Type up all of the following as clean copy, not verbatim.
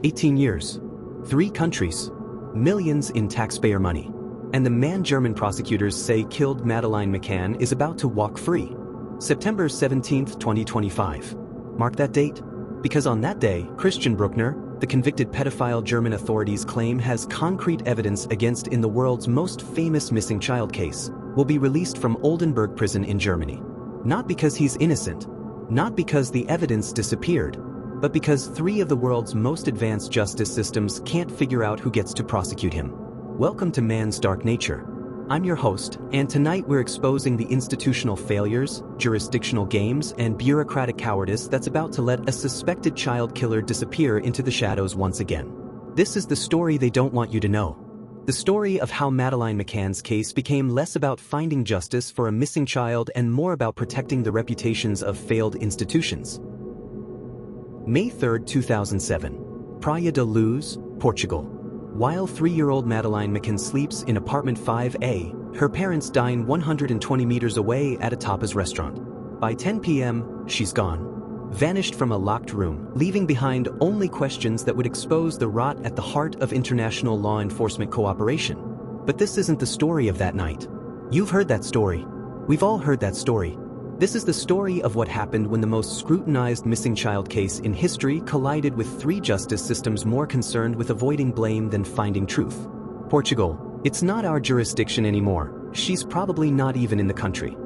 18 years, 3 countries, millions in taxpayer money. And the man German prosecutors say killed Madeleine McCann is about to walk free. September 17, 2025. Mark that date, because on that day, Christian Brueckner, the convicted pedophile German authorities claim has concrete evidence against in the world's most famous missing child case, will be released from Oldenburg prison in Germany. Not because he's innocent, not because the evidence disappeared, but because 3 of the world's most advanced justice systems can't figure out who gets to prosecute him. Welcome to Man's Dark Nature. I'm your host, and tonight we're exposing the institutional failures, jurisdictional games, and bureaucratic cowardice that's about to let a suspected child killer disappear into the shadows once again. This is the story they don't want you to know. The story of how Madeleine McCann's case became less about finding justice for a missing child and more about protecting the reputations of failed institutions. May 3, 2007. Praia da Luz, Portugal. While 3-year-old Madeleine McCann sleeps in apartment 5A, her parents dine 120 meters away at a tapas restaurant. By 10 p.m., she's gone. Vanished from a locked room, leaving behind only questions that would expose the rot at the heart of international law enforcement cooperation. But this isn't the story of that night. You've heard that story. We've all heard that story. This is the story of what happened when the most scrutinized missing child case in history collided with 3 justice systems more concerned with avoiding blame than finding truth. Portugal, it's not our jurisdiction anymore. She's probably not even in the country.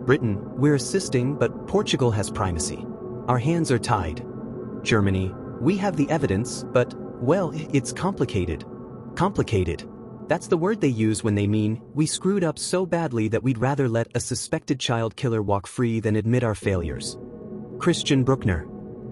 Britain, we're assisting, but Portugal has primacy. Our hands are tied. Germany, we have the evidence, but, well, it's complicated. Complicated. That's the word they use when they mean, we screwed up so badly that we'd rather let a suspected child killer walk free than admit our failures. Christian Brueckner,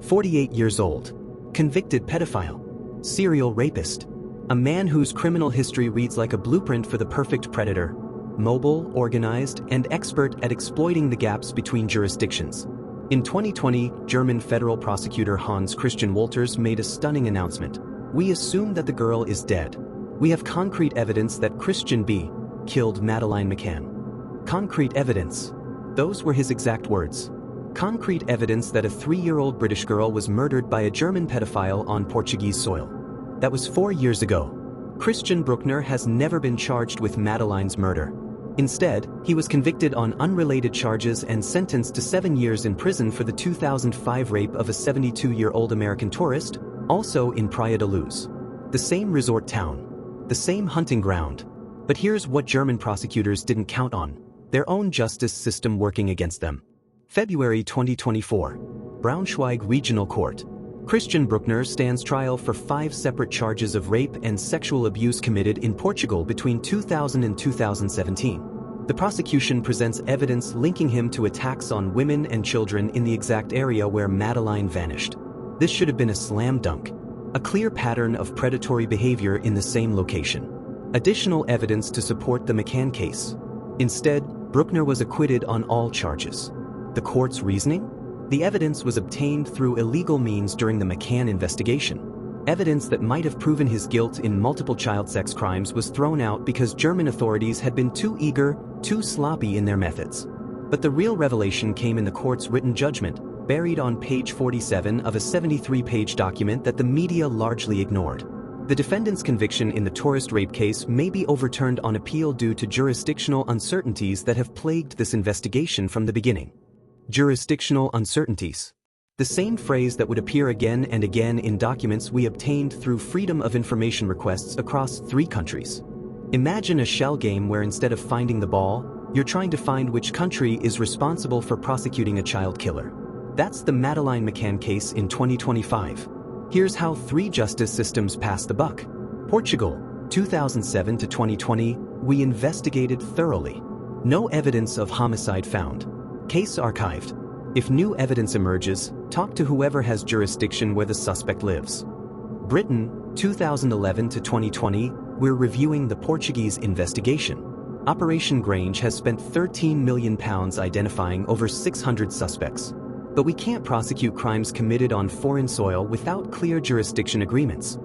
48 years old, convicted pedophile, serial rapist, a man whose criminal history reads like a blueprint for the perfect predator, mobile, organized, and expert at exploiting the gaps between jurisdictions. In 2020, German federal prosecutor Hans Christian Wolters made a stunning announcement. We assume that the girl is dead. We have concrete evidence that Christian B. killed Madeleine McCann. Concrete evidence. Those were his exact words. Concrete evidence that a 3-year-old British girl was murdered by a German pedophile on Portuguese soil. That was 4 years ago. Christian Brueckner has never been charged with Madeleine's murder. Instead, he was convicted on unrelated charges and sentenced to 7 years in prison for the 2005 rape of a 72-year-old American tourist, also in Praia da Luz. The same resort town. The same hunting ground. But here's what German prosecutors didn't count on: their own justice system working against them. February 2024. Braunschweig Regional Court. Christian Brueckner stands trial for 5 separate charges of rape and sexual abuse committed in Portugal between 2000 and 2017. The prosecution presents evidence linking him to attacks on women and children in the exact area where Madeleine vanished. This should have been a slam dunk. A clear pattern of predatory behavior in the same location. Additional evidence to support the McCann case. Instead, Brueckner was acquitted on all charges. The court's reasoning? The evidence was obtained through illegal means during the McCann investigation. Evidence that might have proven his guilt in multiple child sex crimes was thrown out because German authorities had been too eager, too sloppy in their methods. But the real revelation came in the court's written judgment, buried on page 47 of a 73-page document that the media largely ignored. The defendant's conviction in the tourist rape case may be overturned on appeal due to jurisdictional uncertainties that have plagued this investigation from the beginning. Jurisdictional uncertainties. The same phrase that would appear again and again in documents we obtained through Freedom of Information requests across 3 countries. Imagine a shell game where instead of finding the ball, you're trying to find which country is responsible for prosecuting a child killer. That's the Madeleine McCann case in 2025. Here's how 3 justice systems passed the buck. Portugal, 2007 to 2020, we investigated thoroughly. No evidence of homicide found. Case archived. If new evidence emerges, talk to whoever has jurisdiction where the suspect lives. Britain, 2011 to 2020, we're reviewing the Portuguese investigation. Operation Grange has spent £13 million identifying over 600 suspects. But we can't prosecute crimes committed on foreign soil without clear jurisdiction agreements.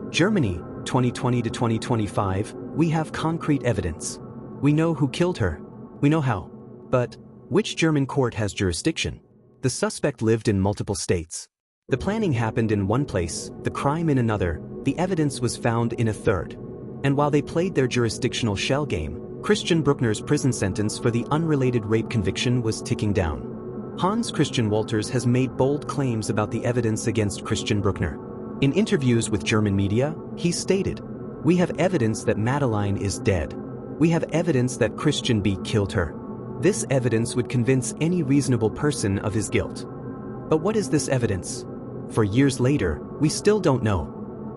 Germany, 2020 to 2025, we have concrete evidence. We know who killed her. We know how. But which German court has jurisdiction? The suspect lived in multiple states. The planning happened in one place, the crime in another, the evidence was found in a third. And while they played their jurisdictional shell game, Christian Brueckner's prison sentence for the unrelated rape conviction was ticking down. Hans Christian Wolters has made bold claims about the evidence against Christian Brueckner. In interviews with German media, he stated, "We have evidence that Madeleine is dead. We have evidence that Christian B. killed her. This evidence would convince any reasonable person of his guilt." But what is this evidence? For years later, we still don't know.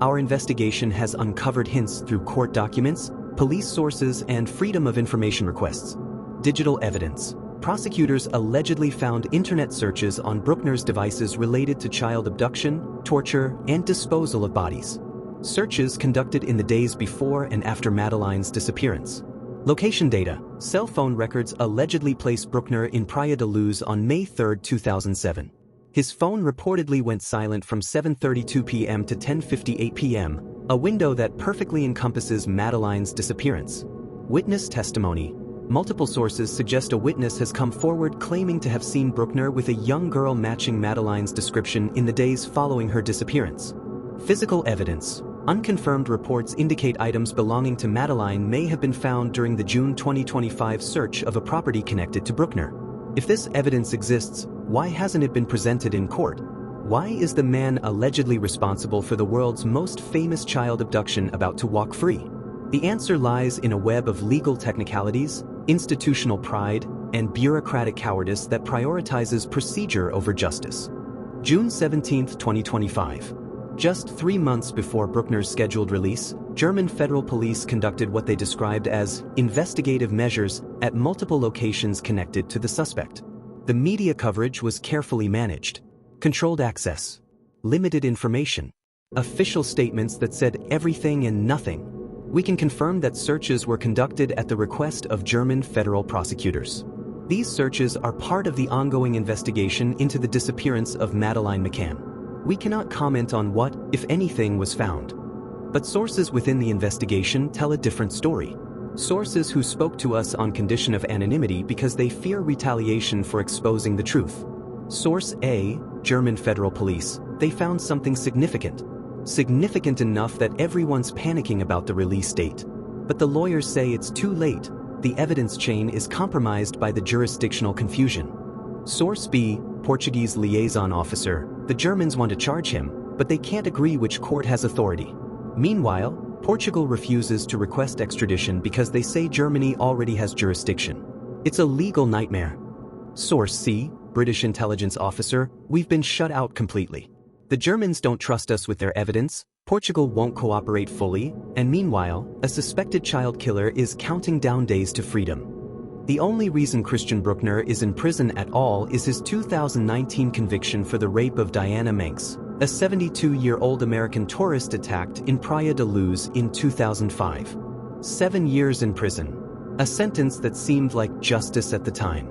Our investigation has uncovered hints through court documents, police sources, and Freedom of Information requests. Digital evidence. Prosecutors allegedly found internet searches on Brueckner's devices related to child abduction, torture, and disposal of bodies. Searches conducted in the days before and after Madeleine's disappearance. Location data. Cell phone records allegedly placed Brueckner in Praia da Luz on May 3, 2007. His phone reportedly went silent from 7:32 p.m. to 10:58 p.m., a window that perfectly encompasses Madeleine's disappearance. Witness testimony. Multiple sources suggest a witness has come forward claiming to have seen Brueckner with a young girl matching Madeleine's description in the days following her disappearance. Physical evidence. Unconfirmed reports indicate items belonging to Madeleine may have been found during the June 2025 search of a property connected to Brueckner. If this evidence exists, why hasn't it been presented in court? Why is the man allegedly responsible for the world's most famous child abduction about to walk free? The answer lies in a web of legal technicalities, institutional pride, and bureaucratic cowardice that prioritizes procedure over justice. June 17, 2025. Just 3 months before Brueckner's scheduled release, German federal police conducted what they described as investigative measures at multiple locations connected to the suspect. The media coverage was carefully managed. Controlled access. Limited information. Official statements that said everything and nothing. We can confirm that searches were conducted at the request of German federal prosecutors. These searches are part of the ongoing investigation into the disappearance of Madeleine McCann. We cannot comment on what, if anything, was found. But sources within the investigation tell a different story. Sources who spoke to us on condition of anonymity because they fear retaliation for exposing the truth. Source A, German Federal Police, they found something significant. Significant enough that everyone's panicking about the release date. But the lawyers say it's too late. The evidence chain is compromised by the jurisdictional confusion. Source B, Portuguese liaison officer, the Germans want to charge him, but they can't agree which court has authority. Meanwhile, Portugal refuses to request extradition because they say Germany already has jurisdiction. It's a legal nightmare. Source C, British intelligence officer, we've been shut out completely. The Germans don't trust us with their evidence, Portugal won't cooperate fully, and meanwhile, a suspected child killer is counting down days to freedom. The only reason Christian Brueckner is in prison at all is his 2019 conviction for the rape of Diana Manx, a 72-year-old American tourist attacked in Praia da Luz in 2005. 7 years in prison. A sentence that seemed like justice at the time.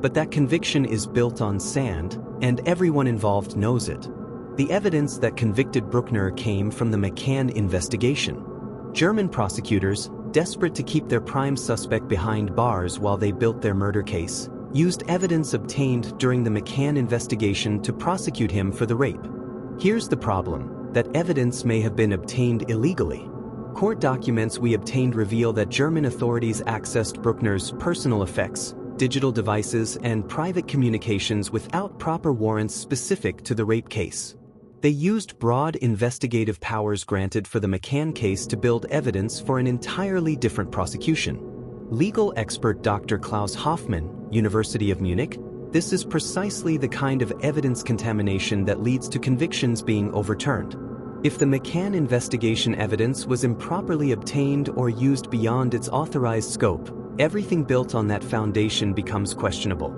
But that conviction is built on sand, and everyone involved knows it. The evidence that convicted Brueckner came from the McCann investigation. German prosecutors, desperate to keep their prime suspect behind bars while they built their murder case, used evidence obtained during the McCann investigation to prosecute him for the rape. Here's the problem, that evidence may have been obtained illegally. Court documents we obtained reveal that German authorities accessed Brueckner's personal effects, digital devices, and private communications without proper warrants specific to the rape case. They used broad investigative powers granted for the McCann case to build evidence for an entirely different prosecution. Legal expert Dr. Klaus Hoffmann, University of Munich, this is precisely the kind of evidence contamination that leads to convictions being overturned. If the McCann investigation evidence was improperly obtained or used beyond its authorized scope, everything built on that foundation becomes questionable.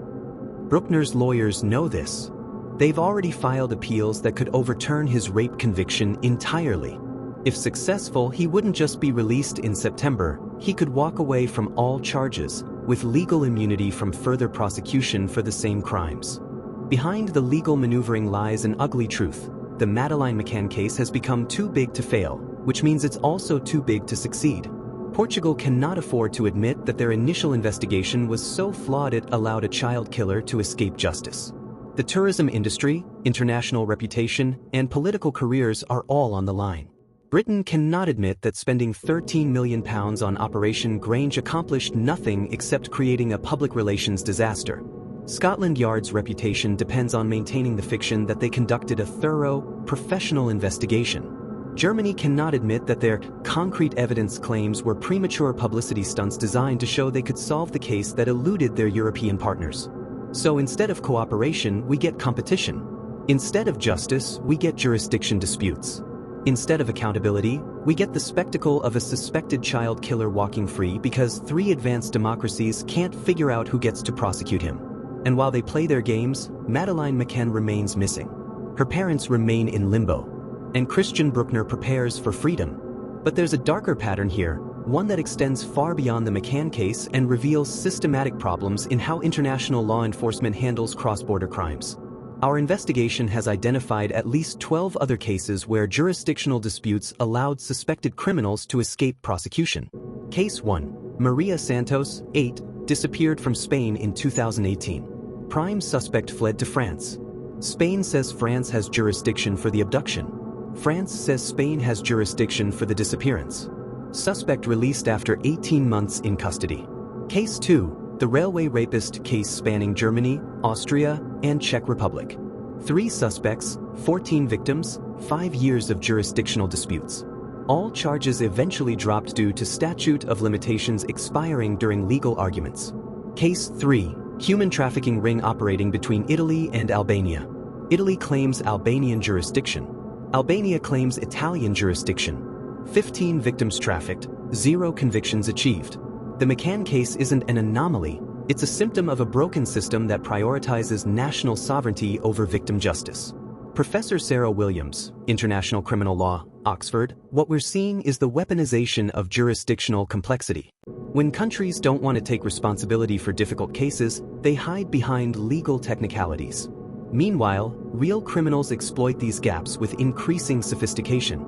Brueckner's lawyers know this. They've already filed appeals that could overturn his rape conviction entirely. If successful, he wouldn't just be released in September, he could walk away from all charges, with legal immunity from further prosecution for the same crimes. Behind the legal maneuvering lies an ugly truth. The Madeleine McCann case has become too big to fail, which means it's also too big to succeed. Portugal cannot afford to admit that their initial investigation was so flawed it allowed a child killer to escape justice. The tourism industry, international reputation, and political careers are all on the line. Britain cannot admit that spending £13 million on Operation Grange accomplished nothing except creating a public relations disaster. Scotland Yard's reputation depends on maintaining the fiction that they conducted a thorough, professional investigation. Germany cannot admit that their concrete evidence claims were premature publicity stunts designed to show they could solve the case that eluded their European partners. So instead of cooperation, we get competition. Instead of justice, we get jurisdiction disputes. Instead of accountability, we get the spectacle of a suspected child killer walking free because 3 advanced democracies can't figure out who gets to prosecute him. And while they play their games, Madeleine McCann remains missing. Her parents remain in limbo. And Christian Brueckner prepares for freedom. But there's a darker pattern here, one that extends far beyond the McCann case and reveals systematic problems in how international law enforcement handles cross-border crimes. Our investigation has identified at least 12 other cases where jurisdictional disputes allowed suspected criminals to escape prosecution. Case 1. Maria Santos, 8, disappeared from Spain in 2018. Prime suspect fled to France. Spain says France has jurisdiction for the abduction. France says Spain has jurisdiction for the disappearance. Suspect released after 18 months in custody. Case 2. The railway rapist case spanning Germany, Austria, and Czech Republic. 3 suspects, 14 victims, 5 years of jurisdictional disputes. All charges eventually dropped due to statute of limitations expiring during legal arguments. Case 3. Human trafficking ring operating between Italy and Albania. Italy claims Albanian jurisdiction. Albania claims Italian jurisdiction. 15 victims trafficked, 0 convictions achieved. The McCann case isn't an anomaly, it's a symptom of a broken system that prioritizes national sovereignty over victim justice. Professor Sarah Williams, International Criminal Law, Oxford, what we're seeing is the weaponization of jurisdictional complexity. When countries don't want to take responsibility for difficult cases, they hide behind legal technicalities. Meanwhile, real criminals exploit these gaps with increasing sophistication.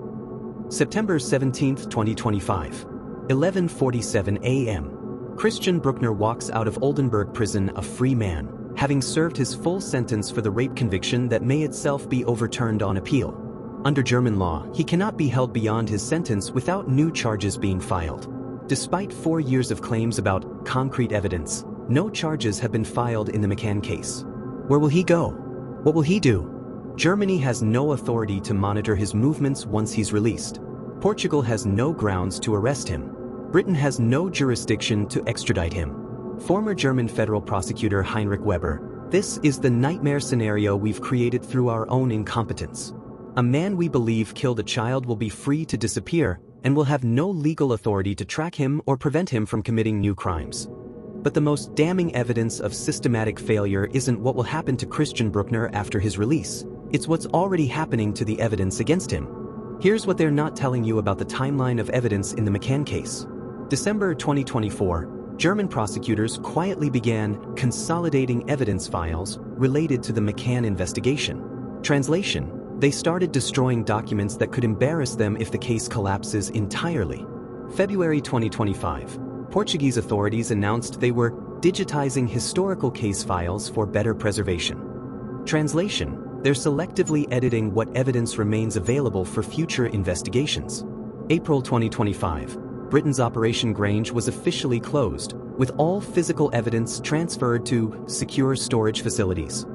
September 17, 2025. 11:47 a.m. Christian Brueckner walks out of Oldenburg prison a free man, having served his full sentence for the rape conviction that may itself be overturned on appeal. Under German law, he cannot be held beyond his sentence without new charges being filed. Despite 4 years of claims about concrete evidence, no charges have been filed in the McCann case. Where will he go? What will he do? Germany has no authority to monitor his movements once he's released. Portugal has no grounds to arrest him. Britain has no jurisdiction to extradite him. Former German federal prosecutor Heinrich Weber, this is the nightmare scenario we've created through our own incompetence. A man we believe killed a child will be free to disappear and will have no legal authority to track him or prevent him from committing new crimes. But the most damning evidence of systematic failure isn't what will happen to Christian Brueckner after his release. It's what's already happening to the evidence against him. Here's what they're not telling you about the timeline of evidence in the McCann case. December 2024, German prosecutors quietly began consolidating evidence files related to the McCann investigation. Translation: they started destroying documents that could embarrass them if the case collapses entirely. February 2025, Portuguese authorities announced they were digitizing historical case files for better preservation. Translation: they're selectively editing what evidence remains available for future investigations. April 2025, Britain's Operation Grange was officially closed, with all physical evidence transferred to secure storage facilities.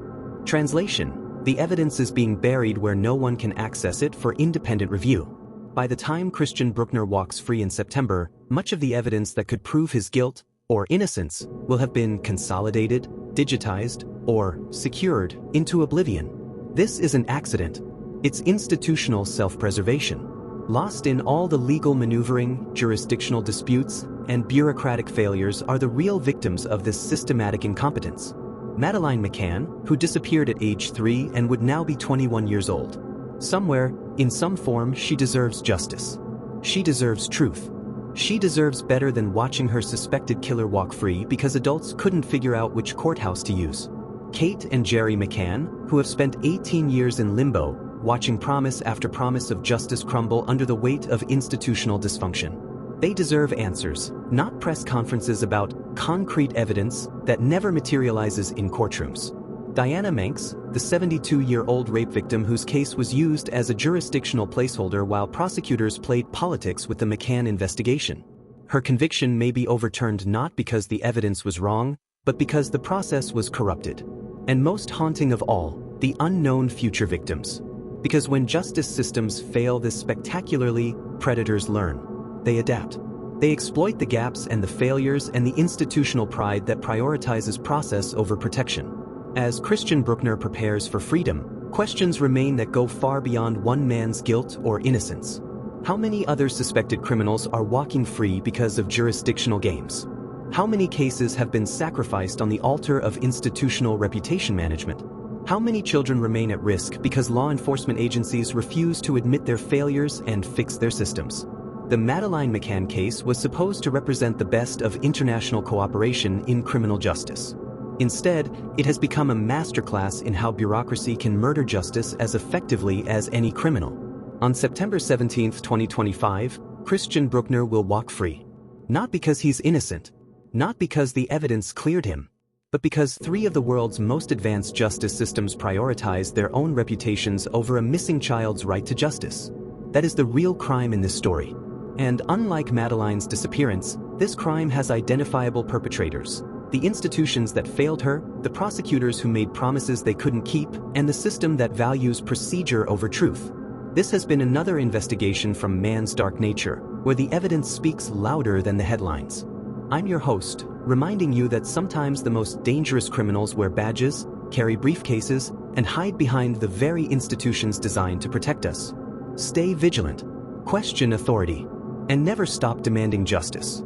Translation: the evidence is being buried where no one can access it for independent review. By the time Christian Brueckner walks free in September, much of the evidence that could prove his guilt or innocence will have been consolidated, digitized, or secured into oblivion. This isn't accident. It's institutional self-preservation. Lost in all the legal maneuvering, jurisdictional disputes, and bureaucratic failures are the real victims of this systematic incompetence. Madeleine McCann, who disappeared at age 3 and would now be 21 years old. Somewhere, in some form, she deserves justice. She deserves truth. She deserves better than watching her suspected killer walk free because adults couldn't figure out which courthouse to use. Kate and Jerry McCann, who have spent 18 years in limbo, watching promise after promise of justice crumble under the weight of institutional dysfunction. They deserve answers, not press conferences about concrete evidence that never materializes in courtrooms. Diana Manx, the 72-year-old rape victim whose case was used as a jurisdictional placeholder while prosecutors played politics with the McCann investigation. Her conviction may be overturned not because the evidence was wrong, but because the process was corrupted. And most haunting of all, the unknown future victims. Because when justice systems fail this spectacularly, predators learn. They adapt. They exploit the gaps and the failures and the institutional pride that prioritizes process over protection. As Christian Brueckner prepares for freedom, questions remain that go far beyond one man's guilt or innocence. How many other suspected criminals are walking free because of jurisdictional games? How many cases have been sacrificed on the altar of institutional reputation management? How many children remain at risk because law enforcement agencies refuse to admit their failures and fix their systems? The Madeleine McCann case was supposed to represent the best of international cooperation in criminal justice. Instead, it has become a masterclass in how bureaucracy can murder justice as effectively as any criminal. On September 17, 2025, Christian Brueckner will walk free. Not because he's innocent, not because the evidence cleared him, but because 3 of the world's most advanced justice systems prioritize their own reputations over a missing child's right to justice. That is the real crime in this story. And unlike Madeleine's disappearance, this crime has identifiable perpetrators. The institutions that failed her, the prosecutors who made promises they couldn't keep, and the system that values procedure over truth. This has been another investigation from man's dark nature, where the evidence speaks louder than the headlines. I'm your host, reminding you that sometimes the most dangerous criminals wear badges, carry briefcases, and hide behind the very institutions designed to protect us. Stay vigilant, question authority, and never stop demanding justice.